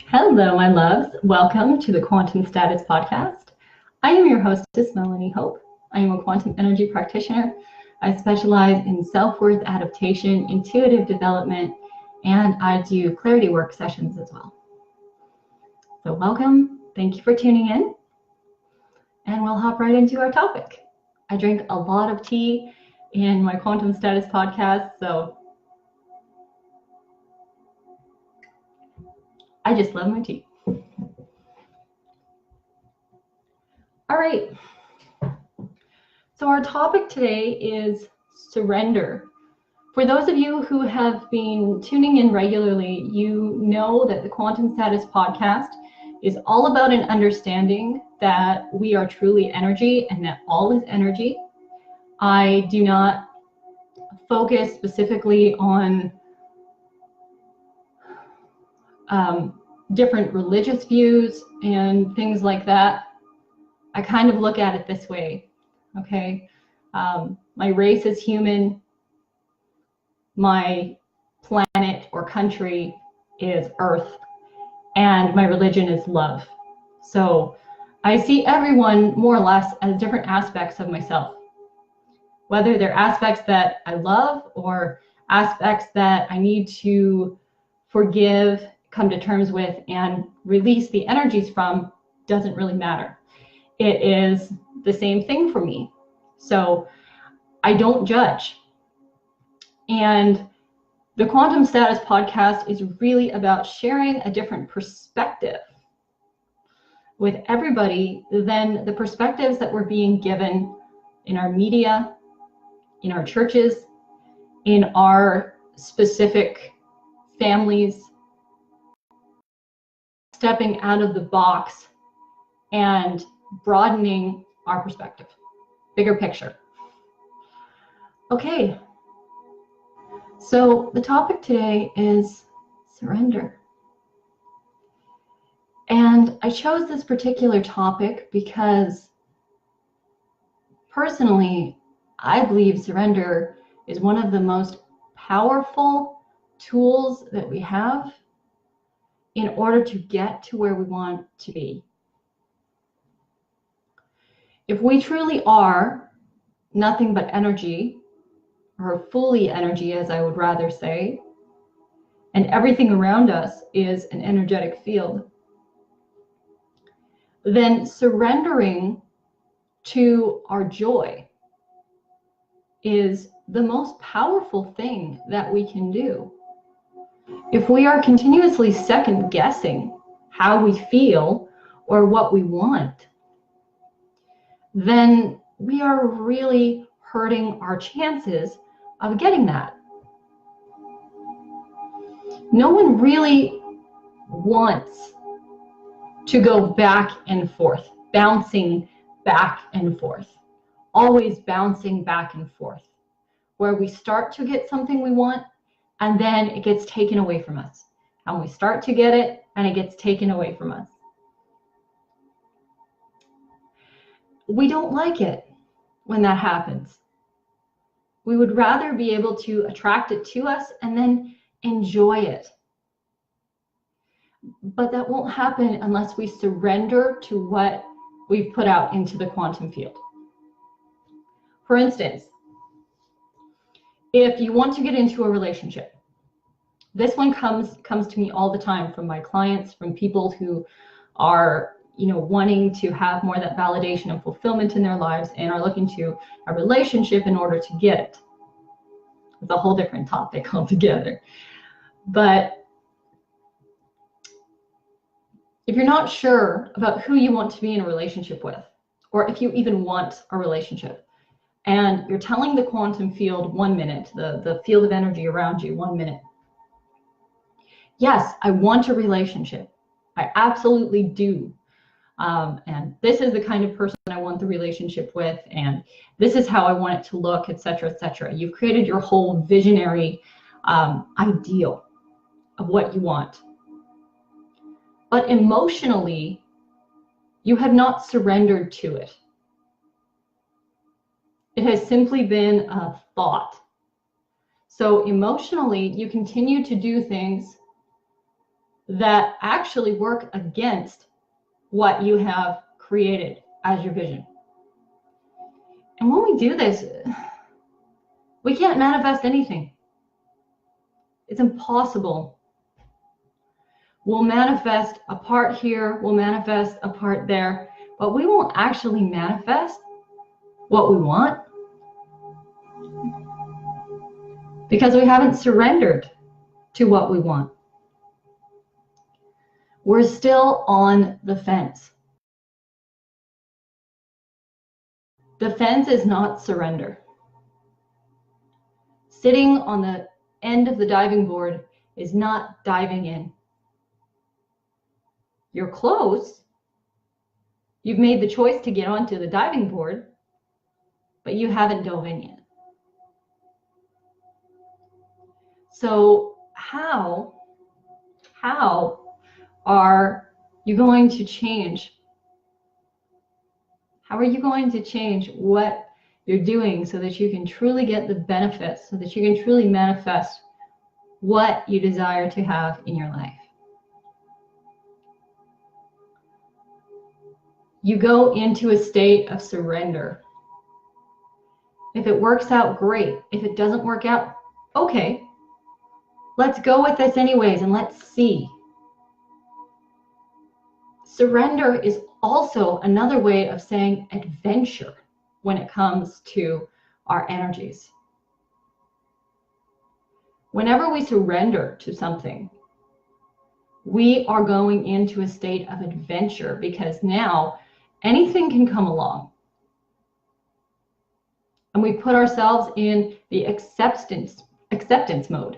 Hello, my loves. Welcome to the Quantum Status Podcast. I am your hostess, Melany Hope. I am a quantum energy practitioner. I specialize in self-worth adaptation, intuitive development, and I do clarity work sessions as well. So welcome. Thank you for tuning in. And we'll hop right into our topic. I drink a lot of tea in my Quantum Status Podcast, so I just love my tea. All right. So our topic today is surrender. For those of you who have been tuning in regularly, you know that the Quantum Status Podcast is all about an understanding that we are truly energy and that all is energy. I do not focus specifically on different religious views and things like that. I kind of look at it this way, okay? My race is human. My planet or country is Earth, and my religion is love. So I see everyone more or less as different aspects of myself, whether they're aspects that I love or aspects that I need to forgive, come to terms with, and release the energies from. Doesn't really matter. It is the same thing for me. So I don't judge. And the Quantum Status Podcast is really about sharing a different perspective with everybody than the perspectives that we're being given in our media, in our churches, in our specific families, stepping out of the box and broadening our perspective, bigger picture. Okay, so the topic today is surrender. And I chose this particular topic because personally, I believe surrender is one of the most powerful tools that we have in order to get to where we want to be. If we truly are nothing but energy, or fully energy, as I would rather say, and everything around us is an energetic field, then surrendering to our joy is the most powerful thing that we can do. If we are continuously second guessing how we feel or what we want, then we are really hurting our chances of getting that. No one really wants to go back and forth, bouncing back and forth, always bouncing back and forth, where we start to get something we want and then it gets taken away from us. And we start to get it and it gets taken away from us. We don't like it when that happens. We would rather be able to attract it to us and then enjoy it. But that won't happen unless we surrender to what we've put out into the quantum field. For instance, if you want to get into a relationship, this one comes to me all the time from my clients, from people who are wanting to have more of that validation and fulfillment in their lives and are looking to a relationship in order to get it. It's a whole different topic altogether. But if you're not sure about who you want to be in a relationship with, or if you even want a relationship, and you're telling the quantum field 1 minute, the field of energy around you 1 minute, yes, I want a relationship. I absolutely do. And this is the kind of person I want the relationship with, and this is how I want it to look, etc., etc. You've created your whole visionary ideal of what you want. But emotionally, you have not surrendered to it. It has simply been a thought. So emotionally, you continue to do things that actually work against what you have created as your vision. And when we do this, we can't manifest anything. It's impossible. We'll manifest a part here, we'll manifest a part there, but we won't actually manifest what we want because we haven't surrendered to what we want. We're still on the fence. The fence is not surrender. Sitting on the end of the diving board is not diving in. You're close. You've made the choice to get onto the diving board, but you haven't dove in yet. So how are you going to change? How are you going to change what you're doing so that you can truly get the benefits, so that you can truly manifest what you desire to have in your life? You go into a state of surrender. If it works out, great. If it doesn't work out, okay. Let's go with this anyways and let's see. Surrender is also another way of saying adventure when it comes to our energies. Whenever we surrender to something, we are going into a state of adventure because now anything can come along. And we put ourselves in the acceptance mode.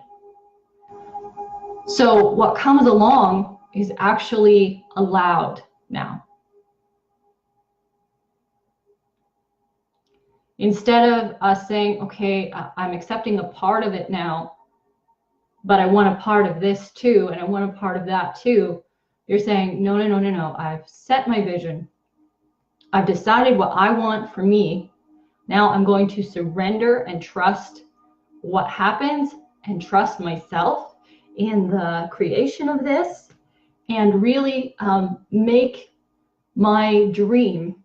So what comes along is actually allowed now. Instead of us saying, okay, I'm accepting a part of it now, but I want a part of this too, and I want a part of that too, you're saying, no, no, no, no, no. I've set my vision. I've decided what I want for me. Now I'm going to surrender and trust what happens and trust myself in the creation of this and really make my dream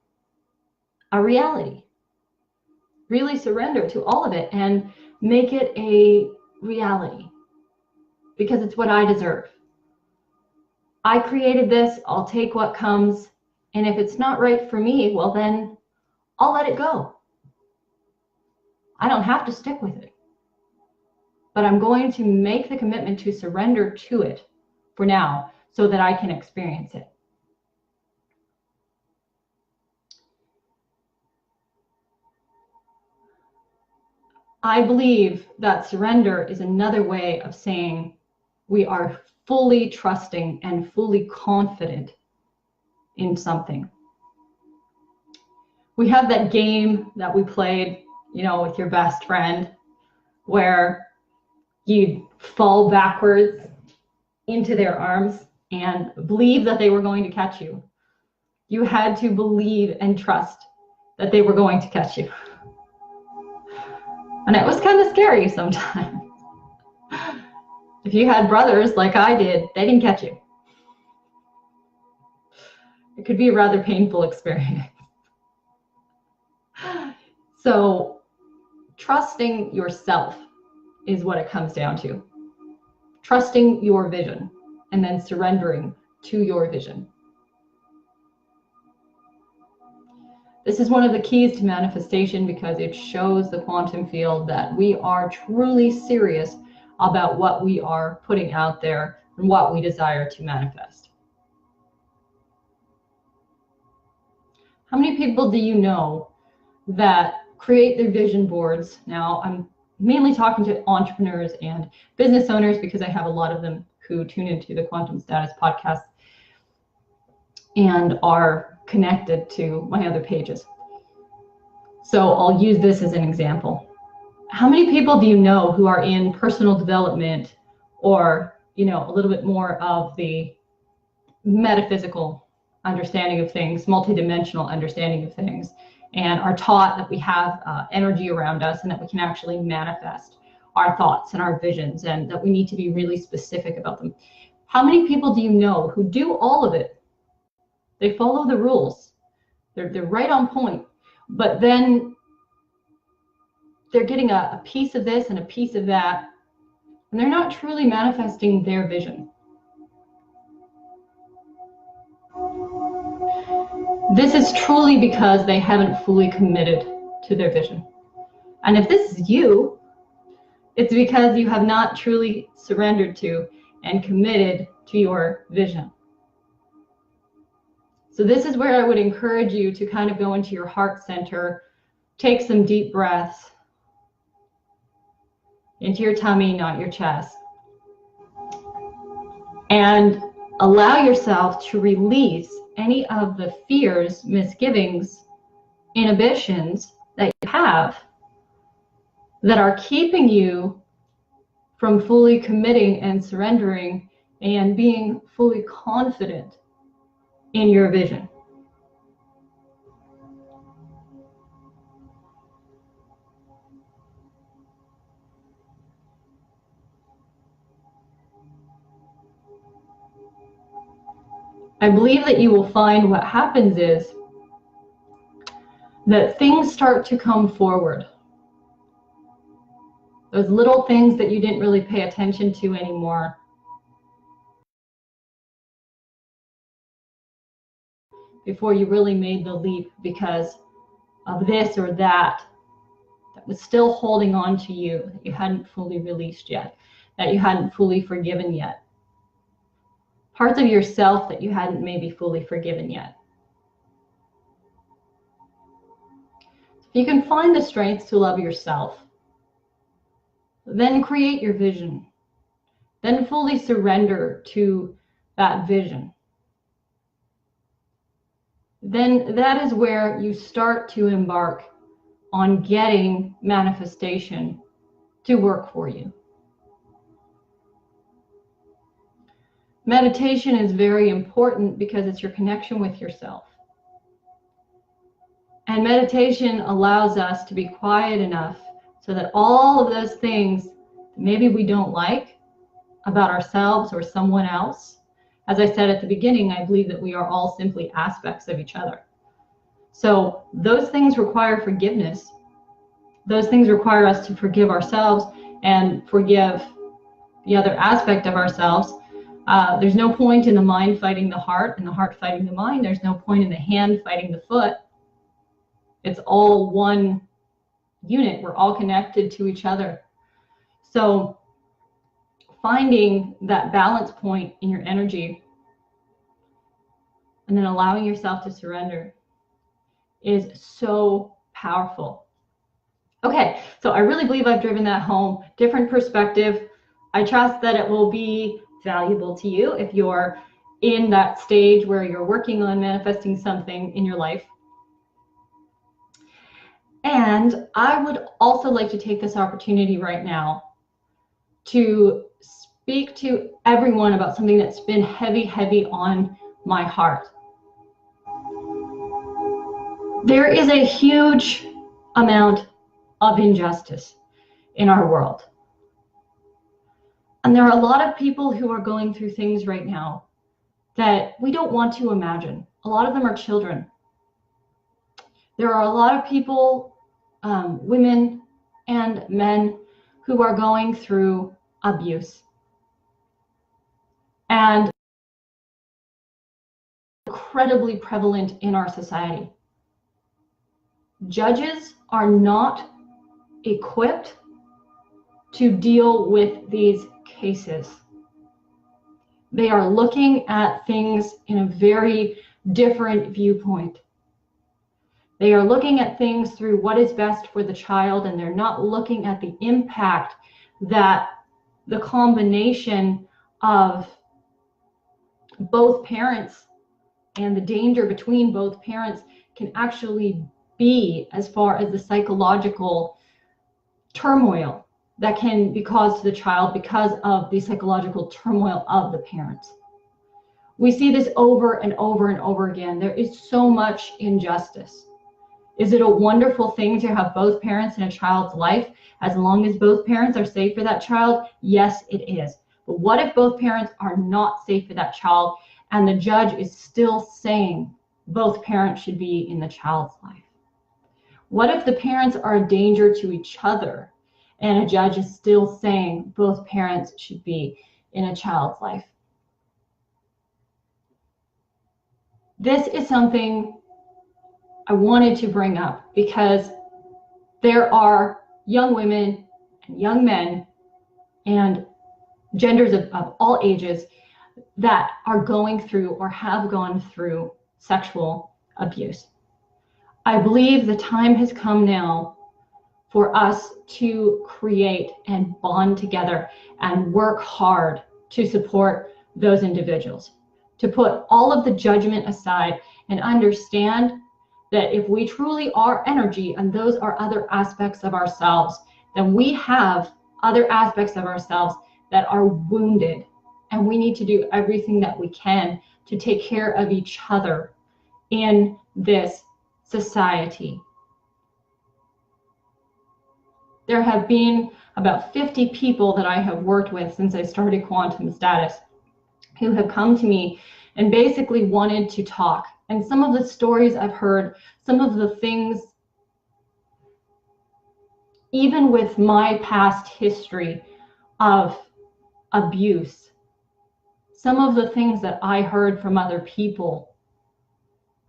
a reality. Really surrender to all of it and make it a reality because it's what I deserve. I created this, I'll take what comes, and if it's not right for me, well then I'll let it go. I don't have to stick with it. But I'm going to make the commitment to surrender to it for now so that I can experience it. I believe that surrender is another way of saying we are fully trusting and fully confident in something. We have that game that we played, you know, with your best friend where you'd fall backwards into their arms and believe that they were going to catch you. You had to believe and trust that they were going to catch you. And it was kind of scary sometimes. If you had brothers like I did, they didn't catch you. It could be a rather painful experience. So trusting yourself is what it comes down to. Trusting your vision and then surrendering to your vision. This is one of the keys to manifestation because it shows the quantum field that we are truly serious about what we are putting out there and what we desire to manifest. How many people do you know that create their vision boards? Now, I'm mainly talking to entrepreneurs and business owners because I have a lot of them who tune into the Quantum Status podcast and are connected to my other pages. So I'll use this as an example. How many people do you know who are in personal development or, you know, a little bit more of the metaphysical understanding of things, multidimensional understanding of things, and are taught that we have energy around us and that we can actually manifest our thoughts and our visions and that we need to be really specific about them? How many people do you know who do all of it? They follow the rules. They're right on point, but then they're getting a piece of this and a piece of that, and they're not truly manifesting their vision. This is truly because they haven't fully committed to their vision. And if this is you, it's because you have not truly surrendered to and committed to your vision. So this is where I would encourage you to kind of go into your heart center, take some deep breaths into your tummy, not your chest, and allow yourself to release any of the fears, misgivings, inhibitions that you have that are keeping you from fully committing and surrendering and being fully confident in your vision. I believe that you will find what happens is that things start to come forward. Those little things that you didn't really pay attention to anymore. Before you really made the leap because of this or that was still holding on to you, that you hadn't fully released yet, that you hadn't fully forgiven yet. Parts of yourself that you hadn't maybe fully forgiven yet. If you can find the strength to love yourself, then create your vision. Then fully surrender to that vision. Then that is where you start to embark on getting manifestation to work for you. Meditation is very important because it's your connection with yourself. And meditation allows us to be quiet enough so that all of those things maybe we don't like about ourselves or someone else, as I said at the beginning, I believe that we are all simply aspects of each other. So those things require forgiveness. Those things require us to forgive ourselves and forgive the other aspect of ourselves. There's no point in the mind fighting the heart and the heart fighting the mind. There's no point in the hand fighting the foot. It's all one unit. We're all connected to each other. So finding that balance point in your energy and then allowing yourself to surrender is so powerful. Okay, so I really believe I've driven that home. Different perspective. I trust that it will be valuable to you if you're in that stage where you're working on manifesting something in your life. And I would also like to take this opportunity right now to speak to everyone about something that's been heavy on my heart. There is a huge amount of injustice in our world. And there are a lot of people who are going through things right now that we don't want to imagine. A lot of them are children. There are a lot of people, women and men, who are going through abuse. And incredibly prevalent in our society. Judges are not equipped to deal with these cases. They are looking at things in a very different viewpoint. They are looking at things through what is best for the child, and they're not looking at the impact that the combination of both parents and the danger between both parents can actually be as far as the psychological turmoil that can be caused to the child because of the psychological turmoil of the parents. We see this over and over and over again. There is so much injustice. Is it a wonderful thing to have both parents in a child's life as long as both parents are safe for that child? Yes, it is. But what if both parents are not safe for that child and the judge is still saying both parents should be in the child's life? What if the parents are a danger to each other and a judge is still saying both parents should be in a child's life? This is something I wanted to bring up because there are young women and young men and genders of all ages that are going through or have gone through sexual abuse. I believe the time has come now for us to create and bond together and work hard to support those individuals, to put all of the judgment aside and understand that if we truly are energy and those are other aspects of ourselves, then we have other aspects of ourselves that are wounded, and we need to do everything that we can to take care of each other in this society. There have been about 50 people that I have worked with since I started Quantum Status who have come to me and basically wanted to talk. And some of the stories I've heard, some of the things, even with my past history of abuse, some of the things that I heard from other people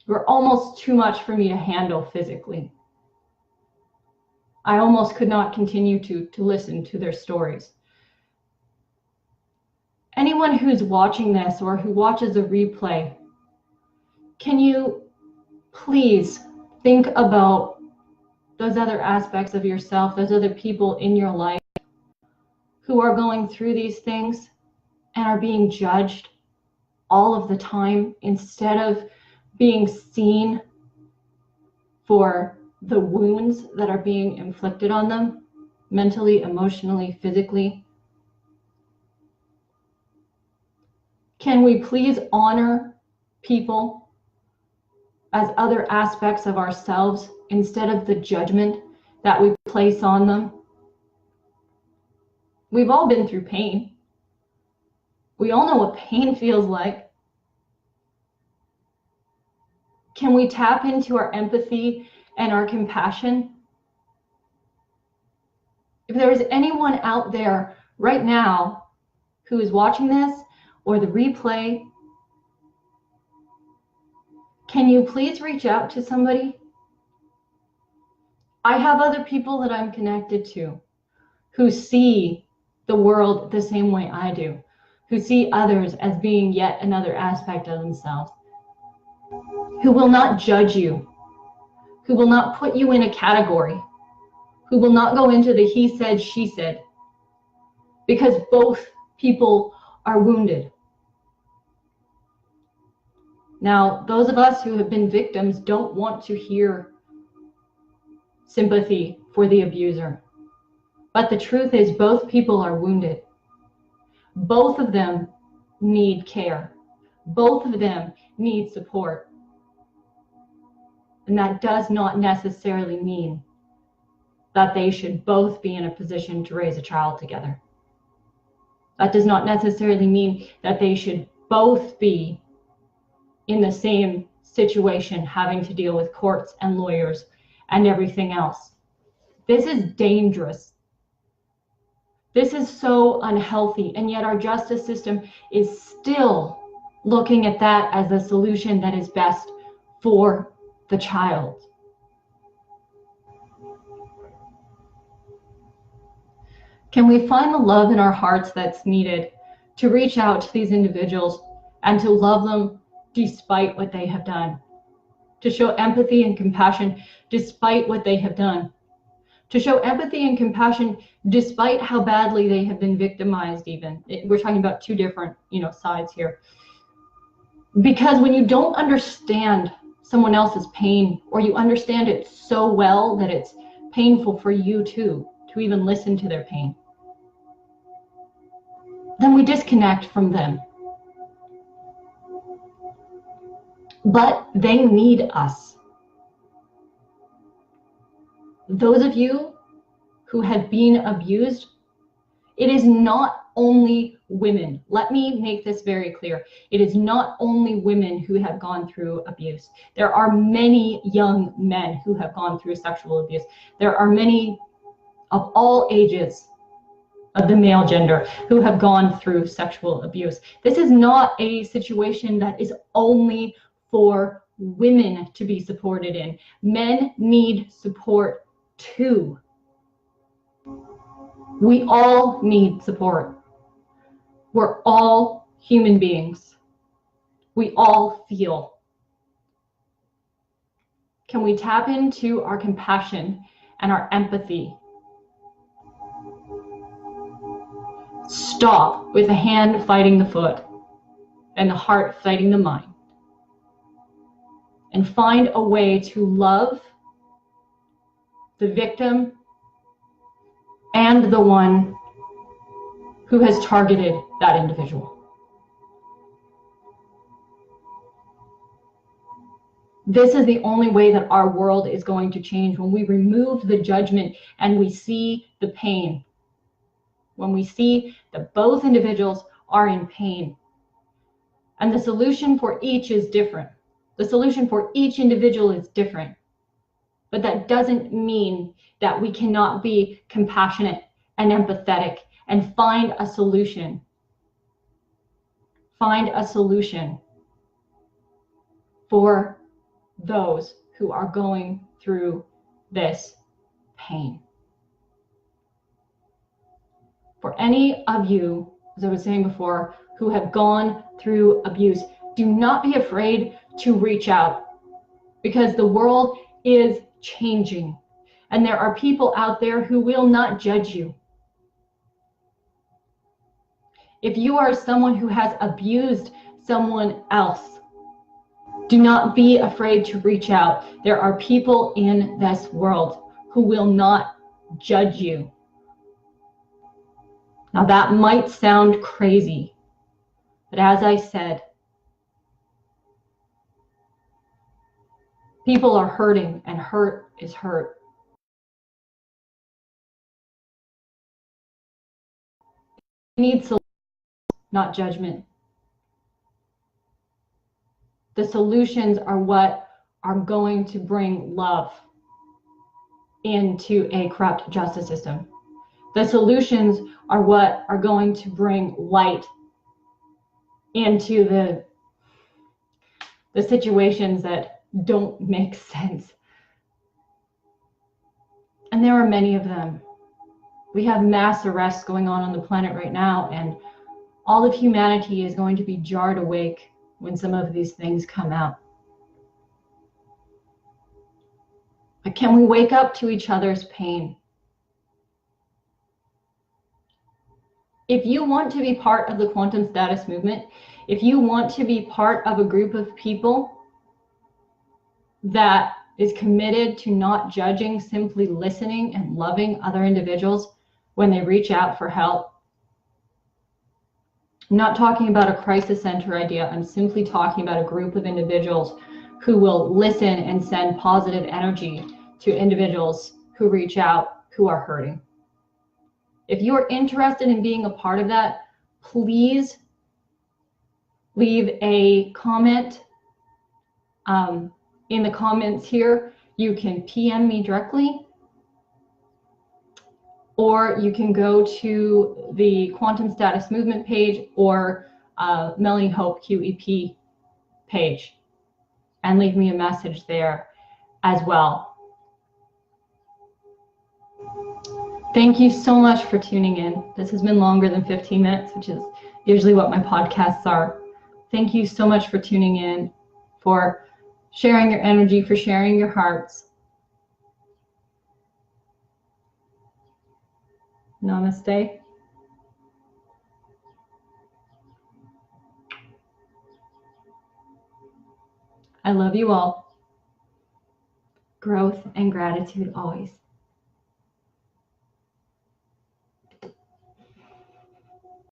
were almost too much for me to handle physically. I almost could not continue to listen to their stories. Anyone who's watching this or who watches a replay, can you please think about those other aspects of yourself, those other people in your life who are going through these things and are being judged all of the time instead of being seen for the wounds that are being inflicted on them, mentally, emotionally, physically? Can we please honor people as other aspects of ourselves instead of the judgment that we place on them? We've all been through pain. We all know what pain feels like. Can we tap into our empathy and our compassion? If there is anyone out there right now who is watching this or the replay, can you please reach out to somebody? I have other people that I'm connected to who see the world the same way I do, who see others as being yet another aspect of themselves, who will not judge you, who will not put you in a category, who will not go into the he said, she said, because both people are wounded. Now, those of us who have been victims don't want to hear sympathy for the abuser. But the truth is, both people are wounded. Both of them need care. Both of them need support. And that does not necessarily mean that they should both be in a position to raise a child together. That does not necessarily mean that they should both be in the same situation, having to deal with courts and lawyers and everything else. This is dangerous. This is so unhealthy, and yet our justice system is still looking at that as the solution that is best for the child. Can we find the love in our hearts that's needed to reach out to these individuals and to love them despite what they have done? To show empathy and compassion despite what they have done? To show empathy and compassion despite how badly they have been victimized even. We're talking about two different, sides here. Because when you don't understand someone else's pain, or you understand it so well that it's painful for you too, to even listen to their pain, then we disconnect from them. But they need us. Those of you who have been abused, It is not only women. Let me make this very clear. It is not only women who have gone through abuse. There are many young men who have gone through sexual abuse. There are many of all ages of the male gender who have gone through sexual abuse. This is not a situation that is only for women to be supported in. Men need support too. We all need support. We're all human beings. We all feel. Can we tap into our compassion and our empathy? Stop with the hand fighting the foot and the heart fighting the mind. And find a way to love the victim and the one who has targeted that individual. This is the only way that our world is going to change, when we remove the judgment and we see the pain. When we see that both individuals are in pain. And the solution for each is different. The solution for each individual is different. But that doesn't mean that we cannot be compassionate and empathetic and find a solution. Find a solution for those who are going through this pain. For any of you, as I was saying before, who have gone through abuse, do not be afraid to reach out, because the world is changing and there are people out there who will not judge you. If you are someone who has abused someone else, do not be afraid to reach out. There are people in this world who will not judge you. Now that might sound crazy, but as I said, people are hurting, and hurt is hurt. We need solutions, not judgment. The solutions are what are going to bring love into a corrupt justice system. The solutions are what are going to bring light into the situations that don't make sense. And there are many of them. We have mass arrests going on the planet right now, and all of humanity is going to be jarred awake when some of these things come out. But can we wake up to each other's pain? If you want to be part of the quantum status movement, if you want to be part of a group of people that is committed to not judging, simply listening and loving other individuals when they reach out for help, I'm not talking about a crisis center idea. I'm simply talking about a group of individuals who will listen and send positive energy to individuals who reach out, who are hurting. If you are interested in being a part of that, please leave a comment in the comments here. You can PM me directly, or you can go to the Quantum Status Movement page or Melany Hope QEP page and leave me a message there as well. Thank you so much for tuning in. This has been longer than 15 minutes, which is usually what my podcasts are. Thank you so much for tuning in, for sharing your energy, for sharing your hearts. Namaste. I love you all. Growth and gratitude always.